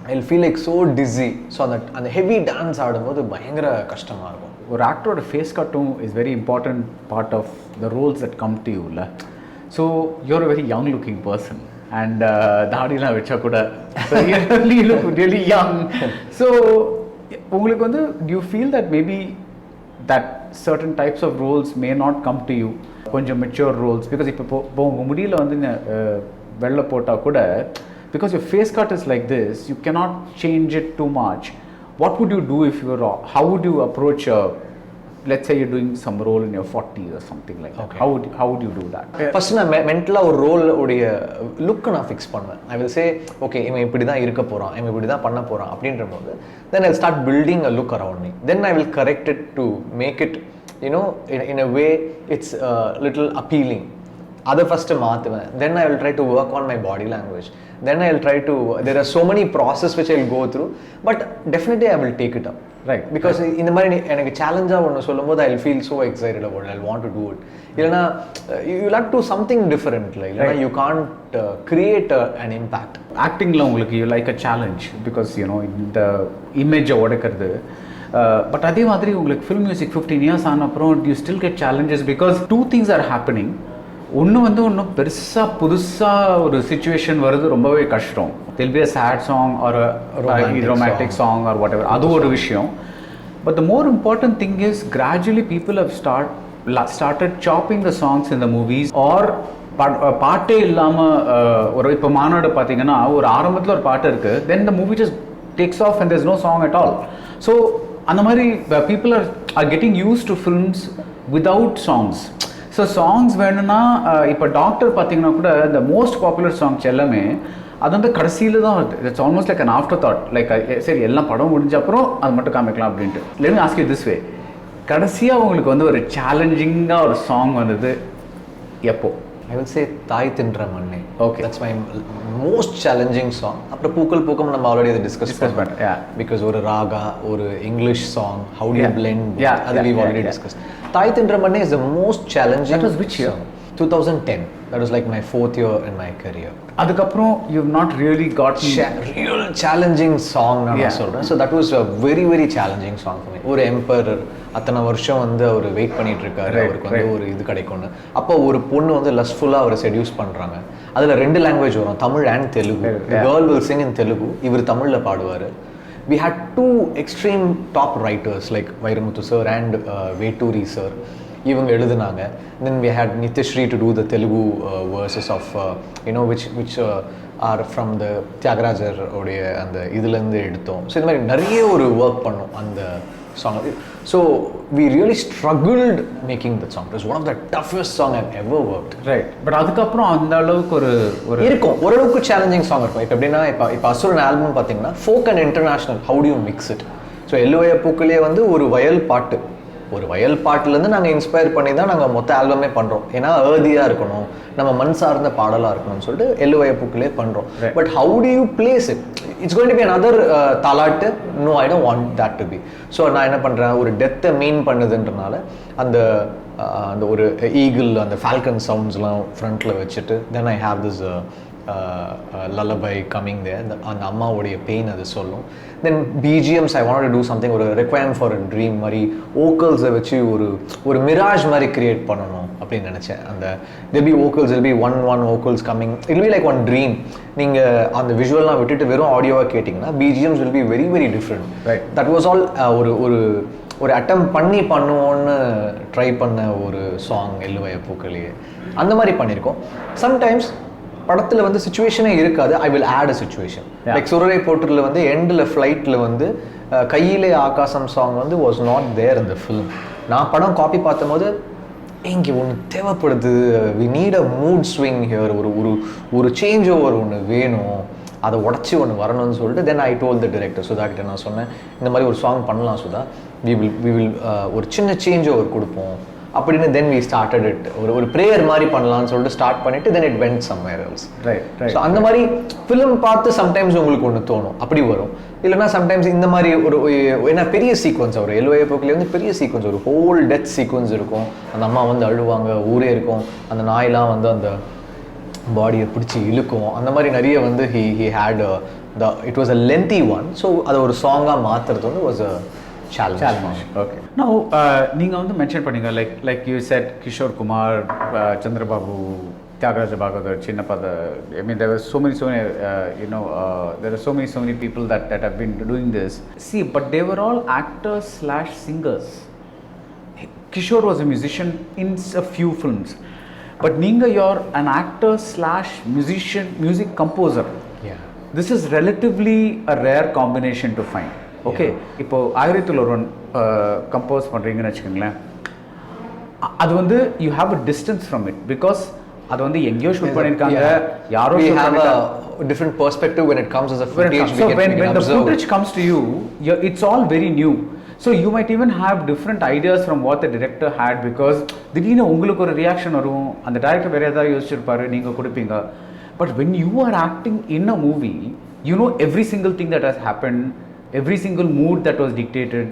I feel like so dizzy. So அந்த ஹெவி டான்ஸ் ஆடும்போது பயங்கர கஷ்டமாக இருக்கும். ஒரு ஆக்டரோட ஃபேஸ் கட்டும் is very important part of the roles that come to you இல்லை. So you're a very young looking person and தாடிலாம் வச்சா கூட ரியலி யங். ஸோ உங்களுக்கு வந்து you feel that maybe that certain types of roles may not come to you, கொஞ்சம் mature roles, because இப்போ உங்கள் முடியல வந்து வெள்ளை போட்டால் கூட because your face cut is like this, you cannot change it too much. What would you do if you were, how would you approach let's say you're doing some role in your 40s or something like that? Okay. How would you do that? First நான் மென்டலாக ஒரு role உடைய லுக்கை நான் fix பண்ணுவேன். I will say okay இவன் இப்படி தான் இருக்க போகிறான், இவன் இப்படி தான் பண்ண போகிறான் அப்படின்ற போது then I'll start building a look around me. Then I will correct it to make it, you know, in a way it's little appealing. அதை ஃபஸ்ட்டு மாற்றுவேன். Then I will try to work on my body language. Then I will try to, there are so many process which I will go through, but definitely I will take it up. Right, because இந்த மாதிரி எனக்கு சேலஞ்சாக ஒன்று சொல்லும்போது I feel so excited about I want to do it. இல்லைனா you like to something டிஃபரெண்ட்ல, இல்லைனா you can't create an impact. ஆக்டிங்கில் உங்களுக்கு you like a challenge because you know இந்த இமேஜை உடைக்கிறது. பட் அதே மாதிரி உங்களுக்கு ஃபில்ம் மியூசிக் 15 years ஆன அப்புறம் you still get challenges because 2 things are happening. ஒன்று வந்து ஒன்றும் பெருசாக புதுசாக ஒரு சுச்சுவேஷன் வருது, ரொம்பவே கஷ்டம். Tell be a sad song or romantic song or whatever, அது ஒரு விஷயம். But the more important thing is gradually people have started chopping the songs in the movies or பாட்டே இல்லாமல் ஒரு இப்போ மாநாடு பார்த்தீங்கன்னா ஒரு ஆரம்பத்தில் ஒரு பாட்டு இருக்குது, then the movie just takes off and there's no song at all. So அந்த மாதிரி people are getting used to films without songs. So songs வேணும்னா இப்போ டாக்டர் பார்த்தீங்கன்னா கூட இந்த மோஸ்ட் பாப்புலர் சாங்ஸ் எல்லாமே அது வந்து கடைசியில் தான் வருது. It's almost like an after thought, like சரி எல்லாம் படம் முடிஞ்ச அப்புறம் அது மட்டும் காமிக்கலாம் அப்படின்ட்டு. Let me ask you this way, கடைசியாக உங்களுக்கு வந்து ஒரு சேலஞ்சிங்காக ஒரு சாங் வந்தது எப்போ? I will say Thai Tindra Manne. Okay. That's my most challenging song. After Pookal Pookam, we already discussed but yeah. Because or raga, or English song, how do you Yeah. blend both? Yeah, That yeah, we've yeah, already yeah. discussed. Thai Tindra Manne is the most challenging. That was which year? song. 2010. That was like my 4th year in my career. அதுக்கப்புறம் you've not really gotten Real challenging song நான் Yeah. சொல்றேன். So that was a very very challenging song for me. ஒரு emperor அத்தனை வருஷம் வந்து அவர் wait பண்ணிட்டு இருக்காரு, Right, அவருக்கு வந்து ஒரு இது கிடைக்கும்னு. அப்போ ஒரு பொண்ணு வந்து லஸ்ஃபுல்லாக அவரை செடியூஸ் பண்றாங்க. அதுல 2 லாங்குவேஜ் வரும், Tamil and Telugu. The girl will sing in Telugu, இவர் தமிழ்ல பாடுவாரு. We had 2 extreme top writers like Vairamuthu sir and Veturi sir. இவங்க எழுதுனாங்க. Then we had Nithishri to do the Telugu verses of which are from the Tyagarajar உடைய அந்த இதுலேருந்து எடுத்தோம். So இந்த மாதிரி நிறைய ஒரு ஒர்க் பண்ணோம் அந்த song. So we really struggled making that song. It was one of the toughest song I've ever worked. Right. But அதுக்கப்புறம் அந்த அளவுக்கு ஒரு இருக்கும், ஓரளவுக்கு சேலஞ்சிங் சாங் இருக்கும். இப்போ எப்படின்னா இப்போ அசுரன் ஆல்பம் பார்த்தீங்கன்னா folk and international, how do you mix it. So எல்லுவைய பூக்களே வந்து ஒரு வயல் பாட்டுலேருந்து நாங்கள் இன்ஸ்பயர் பண்ணி தான் நாங்கள் மொத்த ஆல்பமே பண்ணுறோம். ஏன்னா ஏர்தியாக இருக்கணும், நம்ம மண் சார்ந்த பாடலாக இருக்கணும்னு சொல்லிட்டு எல்லுவைய பூக்களே பண்ணுறோம். But how do you place it? It's going to be another தாலாட்டு. No, I don't want that to be. So நான் என்ன பண்ணுறேன், ஒரு டெத்தை மீன் பண்ணுதுன்றனால அந்த ஒரு ஈகிள், அந்த ஃபால்கன் சவுண்ட்ஸ்லாம் ஃப்ரண்ட்டில் வச்சுட்டு then I have this lullaby coming there. அந்த அம்மாவுடைய பெயின் அது சொல்லும். Then BGMs I want to do something, ஒரு ரெக்வயர்மெண்ட் ஃபார் அ ட்ரீம் மாதிரி வோக்கல்ஸை வச்சு ஒரு மிராஜ் மாதிரி கிரியேட் பண்ணணும் அப்படின்னு நினச்சேன். அந்த there be vocals, there will be one vocals coming, it will be like one dream. நீங்கள் அந்த விஷுவல்லாம் விட்டுட்டு வெறும் ஆடியோவாக கேட்டிங்கன்னா BGMs will be very very different. Right. That was all ஒரு அட்டம் பண்ணுவோன்னு ட்ரை பண்ண ஒரு சாங் எல்லுவைய பூக்களே. அந்த மாதிரி பண்ணியிருக்கோம். சம்டைம்ஸ் படத்தில் வந்து சுச்சுவேஷனே இருக்காது, I will add a situation. Like சுரரை போட்டரில் வந்து எண்டில் ஃப்ளைட்டில் வந்து கையிலே ஆகாசம் சாங் வந்து வாஸ் நாட் தேர் இந்த ஃபிலிம். நான் படம் காப்பி பார்த்தபோது இங்கே ஒன்று தேவைப்படுது, we need a mood swing here, ஒரு சேஞ்ச் ஓவர் ஒன்று வேணும், அதை உடச்சி ஒன்று வரணும்னு சொல்லிட்டு then I told the director Sudha கிட்ட நான் சொன்னேன், இந்த மாதிரி ஒரு சாங் பண்ணலாம் சுதா, வி வில் ஒரு சின்ன சேஞ்ச் ஓவர் கொடுப்போம் அப்படின்னு. தென் வி ஸ்டார்டட் இட், ஒரு ப்ரேயர் மாதிரி பண்ணலாம்னு சொல்லிட்டு ஸ்டார்ட் பண்ணிட்டு then it went somewhere else. So அந்த மாதிரி ஃபிலிம் பார்த்து சம்டைம்ஸ் உங்களுக்கு ஒன்று தோணும், அப்படி வரும். இல்லைனா சம்டைம்ஸ் இந்த மாதிரி ஏன்னா பெரிய சீக்வன்ஸ், ஒரு எல்லுவைய பூக்களே வந்து பெரிய சீக்வன்ஸ், ஒரு ஹோல் டெத் சீக்வன்ஸ் இருக்கும். அந்த அம்மா வந்து அழுவாங்க, ஊரே இருக்கும், அந்த நாயெலாம் வந்து அந்த பாடியை பிடிச்சி இழுக்கும். அந்த மாதிரி நிறைய வந்து he had it was a lengthy one. So அதை ஒரு சாங்காக மாற்றுறது வந்து was a challenge. Okay. Now, நீங்கள் வந்து மென்ஷன் பண்ணீங்க like you said Kishore Kumar, Chandrababu, Tyagaraja Bhagathar, Chinnappa. I mean, there were so many there are so many people that have been doing this. See, but they were all actors/singers. Kishore was a musician in a few films, but you're an actor/musician, music composer. Yeah. This is relatively a rare combination to find. Okay, இப்போ ஆயிரத்தில் ஒருவன் compose பண்ணுறீங்கன்னு வச்சுக்கோங்களேன், அது வந்து you have a distance from it because அது வந்து எங்கேயோ ஷூட் பண்ணியிருக்காங்க, யாரோ we have a different perspective when it comes as a footage. So when the footage comes to you, it's all very new. So you might even have different ideas from what the director had because திடீர்னு உங்களுக்கு ஒரு reaction வரும், அந்த director வேறு ஏதாவது யோசிச்சிருப்பாரு, நீங்கள் கொடுப்பீங்க. But when you are acting in a movie, you know every single thing that has happened, every single mood that was dictated.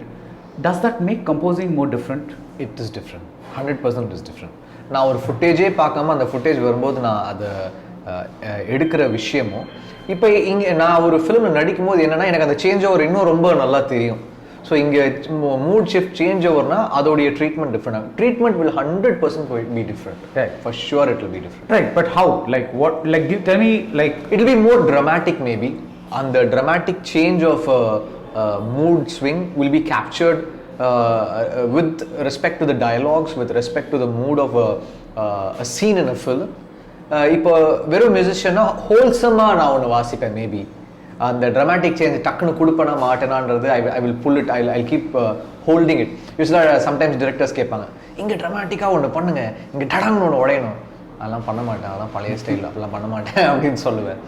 Does that make composing more different? It is different. 100% it is different. நான் ஒரு ஃபுட்டேஜே பார்க்காம அந்த footage வரும்போது நான் அதை எடுக்கிற விஷயமும் இப்போ இங்கே நான் ஒரு ஃபிலிமில் நடிக்கும் போது என்னென்னா எனக்கு அந்த சேஞ்ச் ஓவர் இன்னும் ரொம்ப நல்லா தெரியும். ஸோ இங்கே மூட் ஷிஃப்ட் சேஞ்ச் ஓவர்னா அதோடைய treatment different. Treatment will 100% be different. Right. For sure it will be different. Right, but how? Like what? Like tell me, like it will be more dramatic maybe. And the dramatic change of mood swing will be captured with respect to the dialogues, with respect to the mood of a scene in a film. இப்போ வெறும் மியூசிஷியனா ஹோல்சமாக நான் ஒன்று வாசிப்பேன் maybe. அந்த dramatic change டக்குன்னு கொடுப்பேனா மாட்டேனான்றது I will pull it, I keep holding it. யூஸ்வலாக சம்டைம்ஸ் டிரெக்டர்ஸ் கேட்பாங்க, இங்கே ட்ராமாட்டிக்காக ஒன்று பண்ணுங்க, இங்கே டடாங்கன்னு ஒன்று உடையணும். அதெல்லாம் பண்ண மாட்டேன், அதெல்லாம் பழைய ஸ்டைல், அப்படிலாம் பண்ண மாட்டேன் அப்படின்னு சொல்லுவேன்.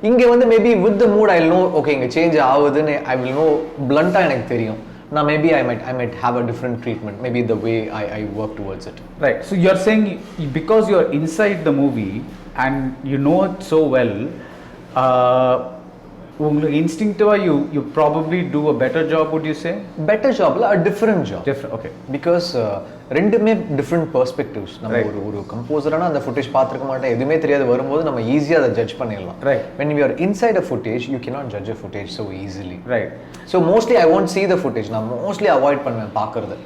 இங்கே வந்து maybe with the mood I know okay இங்கே சேஞ்ச் ஆகுதுன்னு ஐ வில் நோ பிளண்ட்டாக எனக்கு தெரியும். now maybe I might have a different treatment, maybe the way I work towards it. Right. So you're saying because you're inside the movie and you know it so well, உங்களுக்கு instinctively you probably do a better job, would you say? Better job இல்ல, a different job. Different, okay. Because ரெண்டுமே different perspectives. நம்ம Right. ஒரு கம்போசரான அந்த footage பார்த்திருக்க மாட்டேன், எதுவுமே தெரியாது, வரும்போது நம்ம ஈஸியா அதை ஜட்ஜ் பண்ணிடலாம். Right. When you are inside a footage, you cannot judge a footage so easily. Right. So mostly I won't see the footage. நான் mostly avoid பண்ணுவேன் பார்க்கறது.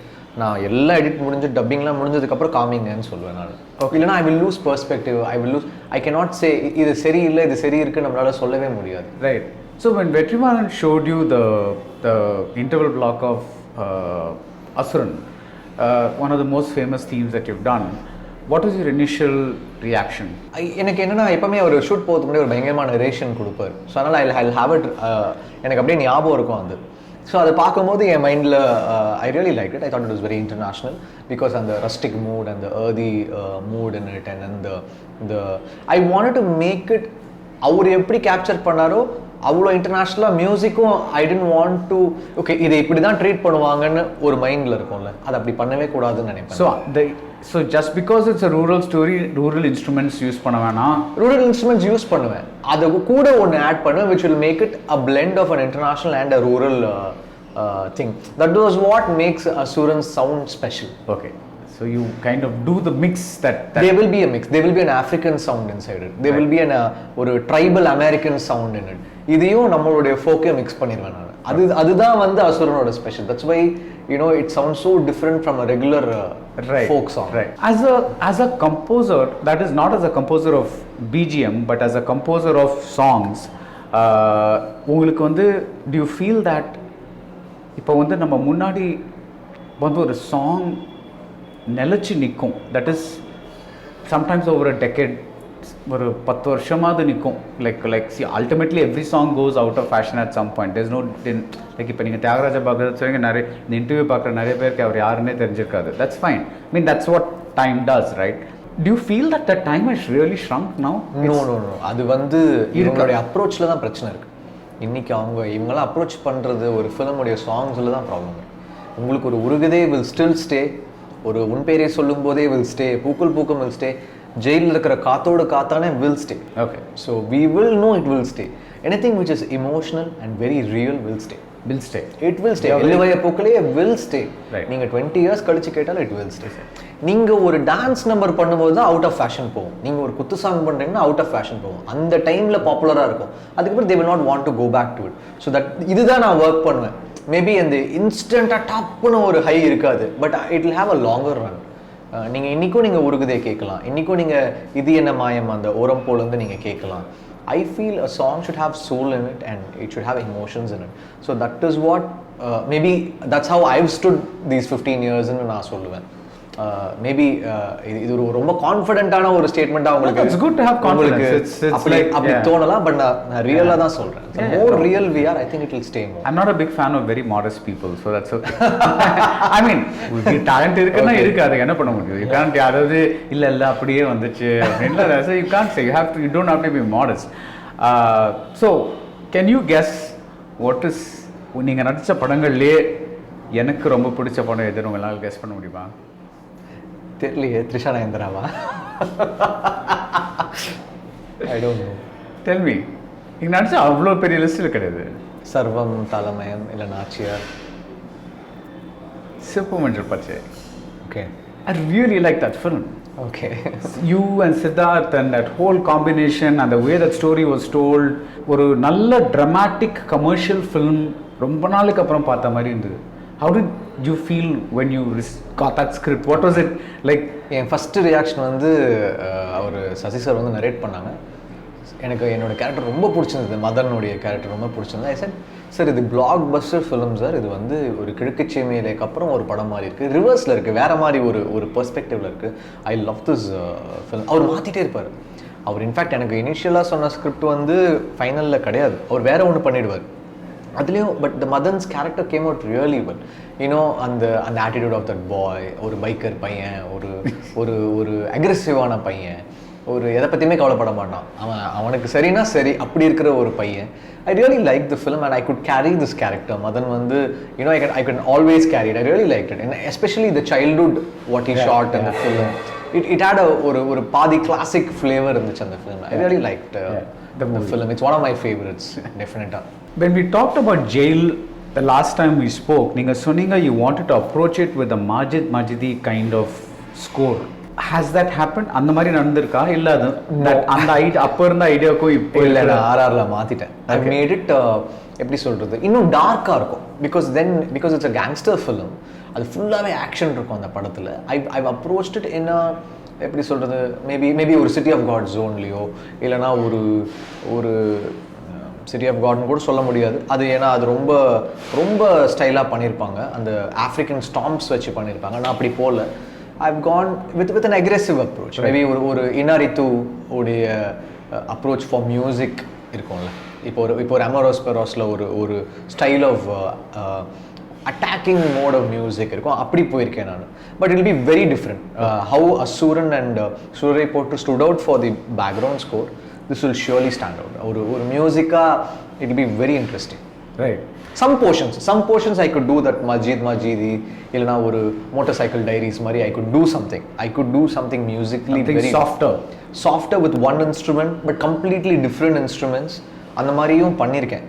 நான் எல்லாம் எடிட் முடிஞ்சு டப்பிங்லாம் முடிஞ்சதுக்கப்புறம் காமிங்கன்னு சொல்லுவேன் நான். இல்லைனா I will lose perspective. I cannot say இது சரி இல்லை இது சரி இருக்கு நம்மளால சொல்லவே முடியாது. Right. So when Vetrimaran showed you the interval block of Asuran, one of the most famous themes that you've done, what was your initial reaction? எனக்கு என்னன்னா எப்பவுமே ஒரு ஷூட் போகிறதுக்கு முன்னாடி ஒரு பயங்கரமான ரேஷன் கொடுப்பாரு. ஸோ அதனால் I'll have it, எனக்கு அப்படியே ஞாபகம் இருக்கும் அது. ஸோ அதை பார்க்கும்போது என் மைண்டில் I really liked it. I thought it was very international because அந்த rustic mood and the earthy mood in it, and then the I wanted to make it அவர் எப்படி கேப்சர் பண்ணாரோ அவ்வளோ இன்டர்நேஷ்னலாக மியூசிக்கும் ஐ டென்ட் வாண்ட் டு ஓகே இதை இப்படி தான் treat பண்ணுவாங்கன்னு ஒரு மைண்டில் இருக்கும்ல, அது அப்படி பண்ணவே கூடாதுன்னு நினைப்பேன். So just because it's a rural story, rural instruments use பண்ண வேணாம். ரூரல் இன்ஸ்ட்ருமெண்ட்ஸ் யூஸ் பண்ணுவேன், அது கூட ஒன்று ஆட் பண்ணுவேன் which will make it a blend of an international and a rural thing. That was what makes Asuran's sound special. Okay. So you kind of do the mix that There will be a mix. There will be an African sound inside it. There will be ஒரு tribal American sound in it. இதையும் நம்மளுடைய ஃபோக்கே mix பண்ணிடுவேன் நான். அதுதான் வந்து அசுரனோட special. That's why it sounds so different from a regular folk song. Right. As a composer, that is not as a composer of BGM, but as a composer of songs, உங்களுக்கு வந்து do you feel that இப்போ வந்து நம்ம முன்னாடி வந்து ஒரு song நிலச்சி நிற்கும், that is sometimes over a decade, ஒரு 10 வருஷமாவது நிற்கும். Like see ultimately every song goes out of fashion at some point. There's no like இப்போ நீங்கள் தியாகராஜா பார்க்குறது சொல்லுங்க, நிறைய இந்த இன்டர்வியூ பார்க்குற நிறைய பேருக்கு அவர் யாருன்னே தெரிஞ்சிருக்காது. That's fine. Mean that's what time does, right? Do you feel that the time has really shrunk now? No. அது வந்து இவங்களுடைய அப்ரோச்சில் தான் பிரச்சனை இருக்குது. இன்றைக்கி இவங்களாம் அப்ரோச் பண்ணுறது ஒரு ஃபிலிமுடைய சாங்ஸில் தான் ப்ராப்ளம் இருக்குது. உங்களுக்கு ஒரு உருகுதே வில் ஸ்டில் ஸ்டே, ஒரு உன் பேரை சொல்லும் போதே வில் ஸ்டே, பூக்கள் பூக்கம் வில் ஸ்டே, ஜெயிலில் இருக்கிற காத்தோடு காத்தானே will stay. Okay. So we will know it will stay. Anything which is emotional and very real will stay. It will stay. எல்லுவைய பூக்களே will stay. நீங்கள் 20 years கழிச்சு கேட்டாலும் it will stay. நீங்கள் ஒரு டான்ஸ் நம்பர் பண்ணும்போது தான் அவுட் ஆஃப் ஃபேஷன் போகும். நீங்கள் ஒரு குத்து சாங் பண்ணுறீங்கன்னா அவுட் ஆஃப் ஃபேஷன் போகும். அந்த டைமில் பாப்புலராக இருக்கும். அதுக்கப்புறம் they will not want to go back to it. So that இதுதான் நான் ஒர்க் பண்ணுவேன். மேபி அந்த இன்ஸ்டண்ட்டாக டாப்னு ஒரு ஹை இருக்காது, but it will have a longer run. நீங்கள் இன்றைக்கும் நீங்கள் உருகுதே கேட்கலாம், இன்றைக்கும் நீங்கள் இது என்ன மாயம் அந்த ஓரம் போலேருந்து நீங்கள் கேட்கலாம். I feel a song should have soul in it and it should have emotions in it. So that is what maybe that's how I've stood these 15 years ன்னு நான் சொல்லுவேன். மேபி இது ஒரு ரொம்ப கான்ஃபிடென்ட்டான ஒரு ஸ்டேட்மெண்ட்டாக உங்களுக்கு it's good to have confidence. It's like அப்படி தோணலாம், பட் நான் ரியலாக தான் சொல்கிறேன். more real we are, I think it will stay more. I'm not a big fan of very modest people, so that's okay. I mean talent இருக்குன்னா இருக்கு, அதுக்கு என்ன பண்ண முடியும்? You can't அதாவது இல்லை அப்படியே வந்துச்சு அப்படின்ல, so you can't say, you don't have to be modest. So can you guess what is நீங்கள் நடித்த படங்கள்லேயே எனக்கு ரொம்ப பிடிச்ச படம் எதுன்னு உங்களால் கெஸ் பண்ண முடியுமா? தெரியலையே. Trisha நயன்தாராவா? I don't know. Tell me. நீங்க நடிச்ச அவ்வளோ பெரிய லிஸ்ட்டில் கிடையாது. சர்வம், தலைமயம், இல்லை நாச்சியார், சிவப்பு மஞ்சள் பச்சை. Okay. I really like that film. Okay. You and Siddharth and that whole combination and the way that story was told, ஒரு நல்ல dramatic commercial film ரொம்ப நாளுக்கு அப்புறம் பார்த்த மாதிரி இருந்தது. How did you feel when you got that script? What was it like? N first reaction வந்து அவர் Sasi sir வந்து நரேட் பண்ணாங்க. எனக்கு என்னோடய கேரக்டர் ரொம்ப பிடிச்சிருந்தது, மதனுடைய கேரக்டர் ரொம்ப பிடிச்சிருந்தது. ஐ செட் சார் இது பிளாக் பஸ்டர் ஃபிலிம் சார், இது வந்து ஒரு கிழக்கு சீமையிலேக்கு அப்புறம் ஒரு படம் மாதிரி இருக்குது, ரிவர்ஸில் இருக்குது, வேறு மாதிரி ஒரு பெர்ஸ்பெக்டிவில் இருக்குது. I love this film. அவர் மாற்றிட்டே இருப்பார். அவர் இன்ஃபேக்ட் எனக்கு இனிஷியலாக சொன்ன ஸ்கிரிப்ட் வந்து ஃபைனலில் கிடையாது, அவர் வேறு ஒன்று பண்ணிவிடுவார் அதுலேயும். But the Madhan's character came out really well. அந்த ஆட்டிடியூட் ஆஃப் தட் பாய், ஒரு பைக்கர் பையன், ஒரு ஒரு அக்ரெசிவான பையன், ஒரு எதை பற்றியுமே கவலைப்பட மாட்டான். அவனுக்கு சரினா சரி அப்படி இருக்கிற ஒரு பையன். I really liked the film and I could carry this character. Madan வந்து I can always carry it. I really liked it, and especially the childhood what he shot in the film. It had ஒரு பாதி classic flavor இருந்துச்சு அந்த film. I really liked the film. It's one of my favorites, definitely. When we talked about Jail the last time we spoke, நீங்க சொன்னீங்க you wanted to approach it with a Majidi kind of score. Has that happened? அந்த மாதிரி நடந்திருக்கா இல்ல அது அந்த அப்ப இருந்த ஐடியாக்கும் இப்போ இல்ல நான் ஆர்ஆர்ல மாத்திட்டேன். I made it எப்படி சொல்றது இன்னும் டார்க்கா இருக்கும் because it's a gangster film. அது ஃபுல்லாவே ஆக்ஷன் இருக்கும் அந்த படத்துல. I've approached it in a எப்படி சொல்றது மேபி ஒரு சிட்டி ஆஃப் காட் ஜோன்லயோ இல்லனா ஒரு சிட்டி ஆஃப் காட்னு கூட சொல்ல முடியாது. அது ஏன்னா அது ரொம்ப ரொம்ப ஸ்டைலா பண்ணிருப்பாங்க. அந்த ஆப்பிரிக்கன் ஸ்டாம்ப்ஸ் வச்சு பண்ணிருப்பாங்க. நான் அப்படி போல I've gone with an aggressive approach. Maybe ஒரு Inaritu உடைய approach for music இருக்கும்ல. இப்போ ஒரு Amoros Perosல ஒரு style of attacking mode of music இருக்கும். அப்படி போயிருக்கேன் நான். But it will be very different. How Asuran and Surai Potru stood out for the background score, this will surely stand out. ஒரு musica it will be very interesting. Right. Some portions I could do that Majidi இல்லனா ஒரு motorcycle diaries மாதிரி I could do something musically very softer with one instrument but completely different instruments அந்த மாதிரியும் பண்ணிருக்கேன்.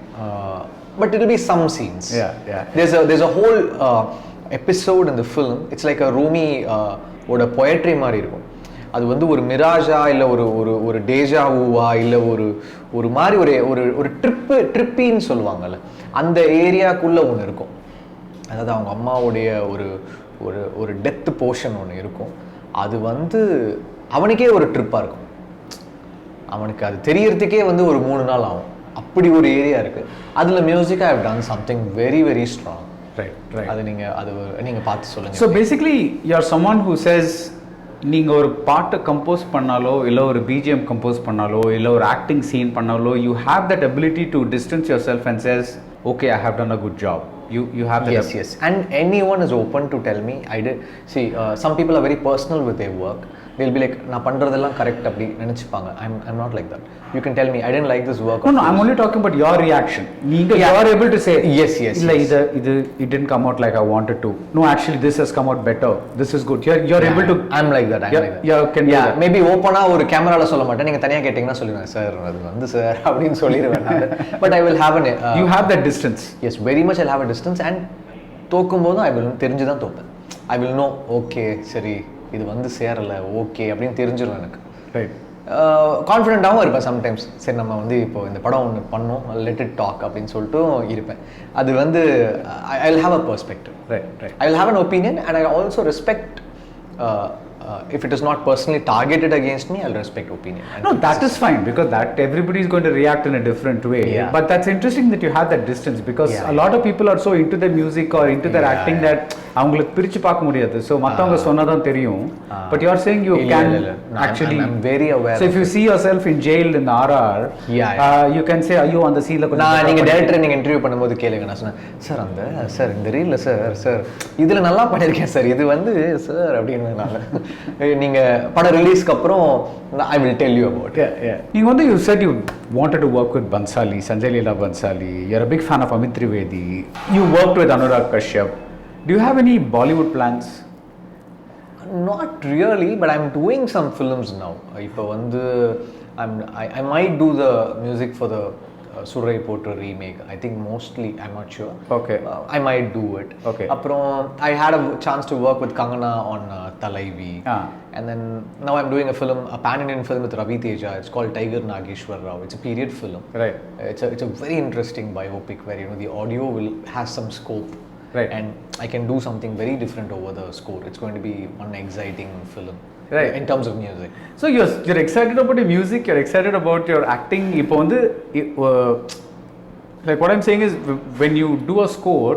But it will be some scenes. There's a whole episode in the film. It's like a Rumi ஓட poetry மாதிரி இருக்கும். அது வந்து ஒரு மிராஜா இல்ல ஒரு டேஜாவூவா இல்ல ஒரு மாதிரி ஒரு ட்ரிப்பின்னு சொல்லுவாங்கல்ல அந்த ஏரியாக்குள்ள ஒன்று இருக்கும். அதாவது அவங்க அம்மாவுடைய ஒரு டெத் போர்ஷன் ஒன்று இருக்கும். அது வந்து அவனுக்கே ஒரு ட்ரிப்பாக இருக்கும். அவனுக்கு அது தெரியறதுக்கே வந்து ஒரு 3 நாள் ஆகும். அப்படி ஒரு ஏரியா இருக்கு. அதுல music I have done something very very strong. Right அது நீங்க பார்த்து சொல்லுங்க. So basically you are someone who says நீங்கள் ஒரு பாட்டை கம்போஸ் பண்ணாலோ இல்லை ஒரு பிஜிஎம் கம்போஸ் பண்ணாலோ இல்லை ஒரு ஆக்டிங் சீன் பண்ணாலோ you have that ability to distance yourself and says okay I have done a good job. You have that. Yes and anyone is open to tell me I did see some people are very personal with their work. They'll be like na pandradella correct appdi nenichpaanga. I'm not like that. You can tell me I didn't like this work. No I'm only talking about your reaction. You are able to say yes illa it didn't come out like I wanted to. No actually this has come out better. This is good. You're able to. I'm like that. You can do that. Maybe open ah ஒரு கேமரால சொல்ல மாட்டேன். நீங்க தனியா கேட்டிங்கனா சொல்லுவேன் sir அது வந்து சார் அப்படினு சொல்லிடுவேன் நான். But I will have you have that distance. Yes very much I'll have a distance and தோக்கும்போது I will தெரிஞ்சு தான் தோப்பேன். I will know okay சரி இது வந்து சேரல ஓகே அப்படின்னு தெரிஞ்சிடும் எனக்கு. ரைட் கான்ஃபிடென்ட்டாகவும் இருப்பேன் சம்டைம்ஸ். சரி நம்ம வந்து இப்போ இந்த படம் ஒன்று பண்ணோம் லெட் இட் டாக் அப்படின்னு சொல்லிட்டு இருப்பேன். அது வந்து I will have a perspective. Right I will have an opinion and I also respect if it is not personally targeted against me, I'll respect opinion. No, that is fine because that everybody is going to react in a different way. Yeah. But that's interesting that you have that distance because a lot of people are so into their music or into their acting that அவங்களுக்கு பிரிச்சு பார்க்க முடியாது. So மத்தவங்க சொன்னதான் தெரியும். But you are saying you can actually. I'm very aware. So if you see yourself in jail in the RR, you can say ஐயோ அந்த சீன்ல கொஞ்சம் நான் நீங்க டைரக்டர் நீங்க இன்டர்வியூ பண்ணும்போது கேளுங்க நான் சொன்னேன் சார் அந்த சார் இந்த ரீல்ல சார் இதுல நல்லா பண்ணிருக்கேன் சார் இது வந்து சார் அப்படின்னு நான் நீங்க படம் ரிலீஸ்க்கு அப்புறம் I will tell you about it. நீங்க வந்து you said you wanted to work with Bansali, Sanjay Leela Bansali. You're a big fan of Amit Trivedi. You worked with Anurag Kashyap. Do you have any Bollywood plans? Not really, but I'm doing some films now. இப்போ வந்து I might do the music for the Surai Potru remake. I think mostly, I'm not sure. Okay. I might do it. Okay. Aprom I had a chance to work with Kangana on Talaivi. And then now I'm doing a pan-Indian film with Ravi Teja. It's called Tiger Nageshwar Rao. It's a period film. Right. It's a very interesting biopic where the audio has some scope. Right. And I can do something very different over the score. It's going to be one exciting film. Right. In terms of music. So you're excited about your music, you're excited about your acting. இப்போ வந்து like what I'm saying is when you do a score,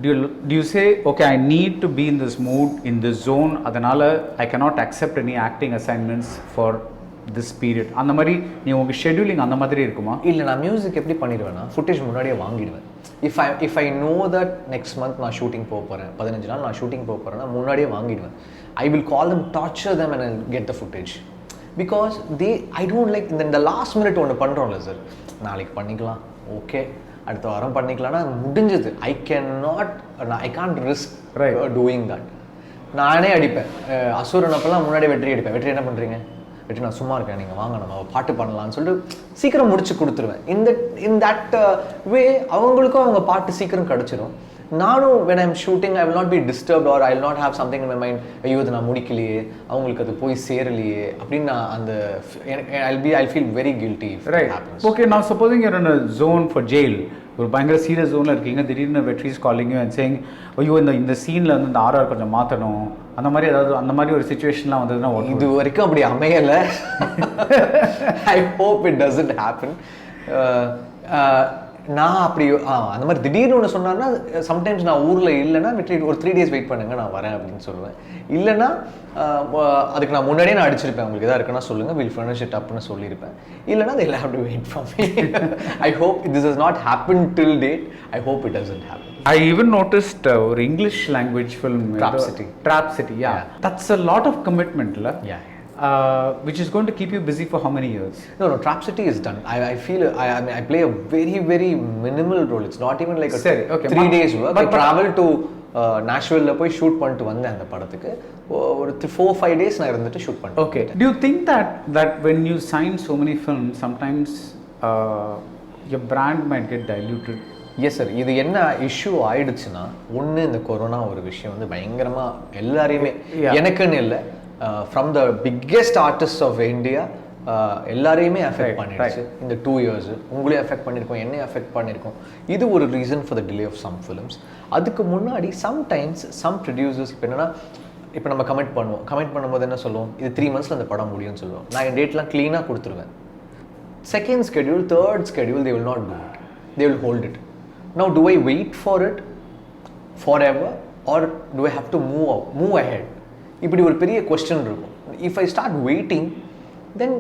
do you say okay I need to be in this mood, in this zone, அதனால I cannot accept any acting assignments for this period அந்த மாதிரி நீ உங்க scheduling அந்த மாதிரி இருக்குமா? இல்லை நான் மியூசிக் எப்படி பண்ணிடுவேன்னா ஃபுட்டேஜ் முன்னாடியே வாங்கிடுவேன். if I know that next month நான் ஷூட்டிங் போக போகிறேன் 15 நாள் நான் ஷூட்டிங் போக போகிறேன்னா முன்னாடியே வாங்கிடுவேன். I will call them, torture them and I'll get the footage. Because I don't like இந்த லாஸ்ட் மினிட் ஒன்று பண்ணுறோம்ல சார், நாளைக்கு பண்ணிக்கலாம், ஓகே அடுத்த வாரம் பண்ணிக்கலாம்னா முடிஞ்சது. I can't risk doing that. நானே அடிப்பேன் அசுரன் அப்பெல்லாம் முன்னாடி வெற்றி அடிப்பேன். வெற்றி என்ன பண்ணுறீங்க? வெற்றி நான் சும்மா இருக்கேன், நீங்கள் வாங்க நம்ம பாட்டு பண்ணலாம்னு சொல்லிட்டு சீக்கிரம் முடிச்சு கொடுத்துருவேன். இன் தட் வே அவங்களுக்கும் அவங்க பாட்டு சீக்கிரம் கிடச்சிரும். நானும் when I'm shooting I will not be disturbed or I will not have something in my mind, ஐயோ இது நான் முடிக்கலையே, அவங்களுக்கு அது போய் சேரலையே அப்படின்னு நான் அந்த I'll feel very guilty if it happens. Okay, now supposing you're in a zone for jail, ஒரு பயங்கர சீரியஸ் ஜோனில் இருக்கீங்க, திடீர்னு Vetri's calling you and saying ஐயோ இந்த சீனில் வந்து இந்த ஆர்ஆர் கொஞ்சம் மாற்றணும், அந்த மாதிரி ஏதாவது அந்த மாதிரி ஒரு சுச்சுவேஷன்லாம் வந்ததுன்னா இது வரைக்கும் அப்படி அமையலை. I hope it doesn't happen. நான் அப்படி அந்த மாதிரி திடீர்னு ஒன்று சொன்னார்னா சம்டைம்ஸ் நான் ஊரில் இல்லைன்னா வெற்றி ஒரு 3 days வெயிட் பண்ணுங்க நான் வரேன் அப்படின்னு சொல்லுவேன். இல்லைன்னா அதுக்கு நான் முன்னாடியே நான் அடிச்சிருப்பேன், உங்களுக்கு எதாவது இருக்குன்னா சொல்லுங்கள், வில் furnish it upன்னு சொல்லியிருப்பேன். இல்லைன்னா they'll have to wait for me. I hope this has not happened till date. I hope it doesn't happen. I even noticed ஒரு English language film, Trap City, yeah. That's a lot of commitment, la? Yeah. Which is going to keep you busy for how many years? No, Trap City is done. I feel I mean I play a very very minimal role. It's not even like a 3 days work. I travel to Nashville la போய் shoot பண்ணிட்டு வந்தேன் அந்த படத்துக்கு. ஒரு 4-5 days நான் இருந்துட்டு shoot பண்ணேன். Okay. Do you think that when you sign so many films sometimes your brand might get diluted? Yes sir. இது என்ன இஷ்யூ ஆயிடுச்சுன்னா, ஒன்று இந்த கொரோனா ஒரு விஷயம் வந்து பயங்கரமாக எல்லாரையுமே, எனக்குன்னு இல்லை, from the biggest artist of India எல்லாரையுமே அஃபெக்ட் பண்ணிடுச்சு இந்த 2 years. உங்களையும் அஃபெக்ட் பண்ணியிருக்கோம், என்னையும் அஃபெக்ட் பண்ணியிருக்கோம். இது ஒரு reason for the delay of some films. அதுக்கு முன்னாடி சம்டைம்ஸ் சம் ப்ரொடியூசர்ஸ் இப்போ என்னென்னா, இப்போ நம்ம கமெண்ட் பண்ணும்போது என்ன சொல்லுவோம், இது 3 months அந்த படம் முடியும்னு சொல்லுவோம். நான் என் டேட்லாம் க்ளீனாக கொடுத்துருவேன். Second schedule, third schedule they will not do it. They will hold it. Now do I wait for it forever or do I have to move ahead? இப்படி ஒரு பெரிய கொஸ்டின் இருக்கும். If I start waiting, then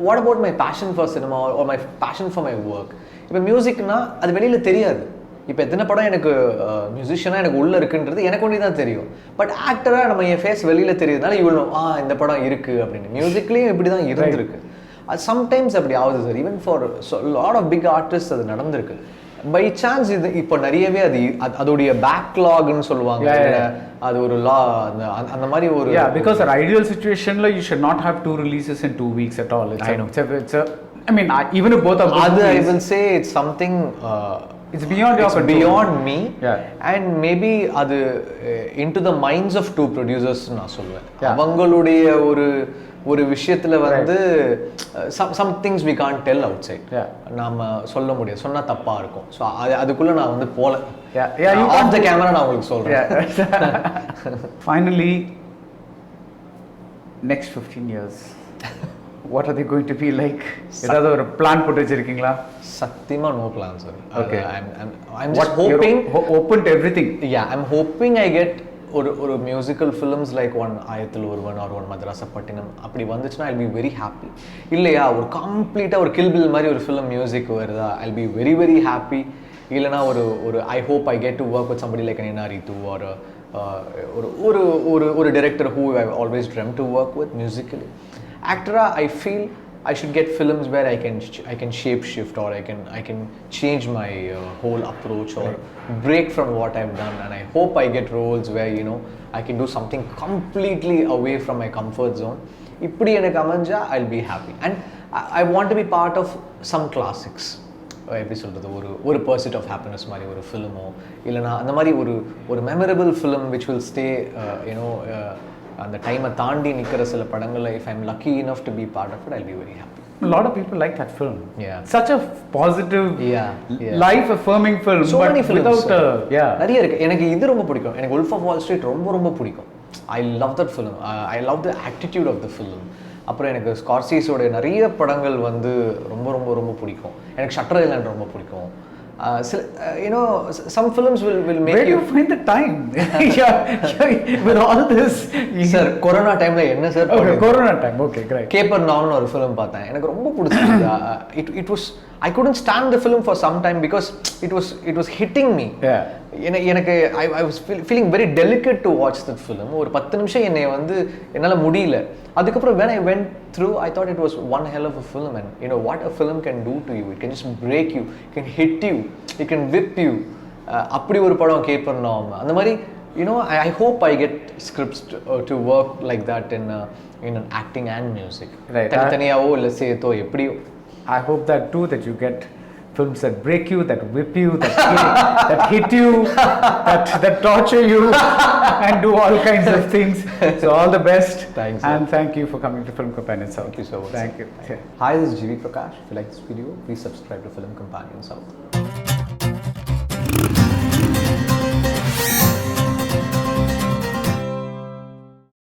what about my passion for cinema or my passion for my work? இப்போ மியூசிக்னா அது வெளியில் தெரியாது. இப்போ எத்தனை படம் எனக்கு மியூசிஷியனாக எனக்கு உள்ளே இருக்குன்றது எனக்கு ஒன்றே தான் தெரியும். பட் ஆக்டராக நம்ம என் ஃபேஸ் வெளியில் தெரியுதுனால இவ்வளோ இந்த படம் இருக்குது அப்படின்னு. மியூசிக்லேயும் இப்படி தான் இருந்திருக்கு. அது சம்டைம்ஸ் அப்படி ஆகுது sir. Even for lot of big artist அது நடந்திருக்கு. பை சான்ஸ் இது இப்போ நிறையவே அதோடைய பேக்லாக்னு சொல்லுவாங்க, அது ஒரு லா அந்த மாதிரி ஒரு because an ideal situation la you should not have 2 releases in 2 weeks at all. I mean even if both are good, I will say it's something it's beyond your control, beyond me. And maybe அது into the minds of 2 producers நான் சொல்லுவேன். அவங்களுடைய ஒரு விஷயத்துல வந்து some things we can't tell outside. நாம சொல்ல முடியாது, சொன்னா தப்பா இருக்கும். ஸோ அதுக்குள்ள நான் வந்து போல ஆஃப் த கேமரா நான் உங்களுக்கு சொல்றேன். Finally, next 15 years what are they going to be like? ஏதாவது ஒரு பிளான் போட்டு வச்சிருக்கீங்களா? சத்தியமா no plan sir. Okay. I'm just hoping, open to everything. Yeah, I'm hoping I get ஒரு மியூசிக்கல் ஃபிலிம்ஸ் லைக் ஒன் ஆயத்தில் ஒருவன் ஆர் ஒன் மதராசப்பட்டினம் அப்படி வந்துச்சுன்னா I'll be very happy. இல்லையா ஒரு கம்ப்ளீட்டாக ஒரு கில் பில் மாதிரி ஒரு ஃபிலிம் மியூசிக் வருதா, I'll be very very happy. இல்லைனா ஒரு I hope I get to work with somebody like NNR Ritu or ஒரு director who I've always dreamt to work with musically. Actor, I feel I should get films where I can shape shift or I can change my whole approach or break from what I've done, and I hope I get roles where I can do something completely away from my comfort zone. Ipdi enak amanja I'll be happy, and I want to be part of some classics. எப்படி சொல்றது, ஒரு pursuit of happiness மாதிரி ஒரு ஃபிலிமோ இல்லைனா அந்த மாதிரி ஒரு memorable film which will stay அந்த டைமை தாண்டி நிற்கிற சில படங்களில் if I'm lucky enough to be part of it, I'll be very happy. A lot of people like that film. Yeah. Such a positive, life affirming film. So many films without நிறைய இருக்கு. எனக்கு இது ரொம்ப பிடிக்கும். எனக்கு Wolf of Wall Street ரொம்ப பிடிக்கும். I love that film. I love the attitude of the film. அப்புறம் எனக்கு ஸ்கார்சிஸோட நிறைய படங்கள் வந்து ரொம்ப பிடிக்கும். எனக்கு ஷட்டர் ஐலாண்ட் ரொம்ப பிடிக்கும். Some films will make Where do you find the time? With all this. Sir, Corona time என்ன sir? Okay, Corona time. Okay, great. Capernaum ஒரு ஃபிலிம் பார்த்தேன், எனக்கு ரொம்ப பிடிச்சது. It was I couldn't stand the film for some time because it was hitting me. Yeah. எனக்கு I was feeling very delicate to watch that film. ஒரு 10 நிமிஷம் என்னை வந்து என்னால் முடியல. அதுக்கப்புறம் when I went through, I thought it was one hell of a film, and you know what a film can do to you. It can just break you, it can hit you, it can whip you. அப்படி ஒரு படம் கேட்போம் அந்த மாதிரி. You know, I hope I get scripts to work like that in an acting and music. Right. தனித்தனியாவோ இல்லை சேர்த்தோ எப்படியோ. I hope that too, that you get films that break you, that whip you, that hit you, that torture you, and do all kinds of things. So all the best. Thanks, and thank you for coming to Film Companion South. Thank you so much. Thank you. Hi, this is GV Prakash. If you like this video, please subscribe to Film Companion South.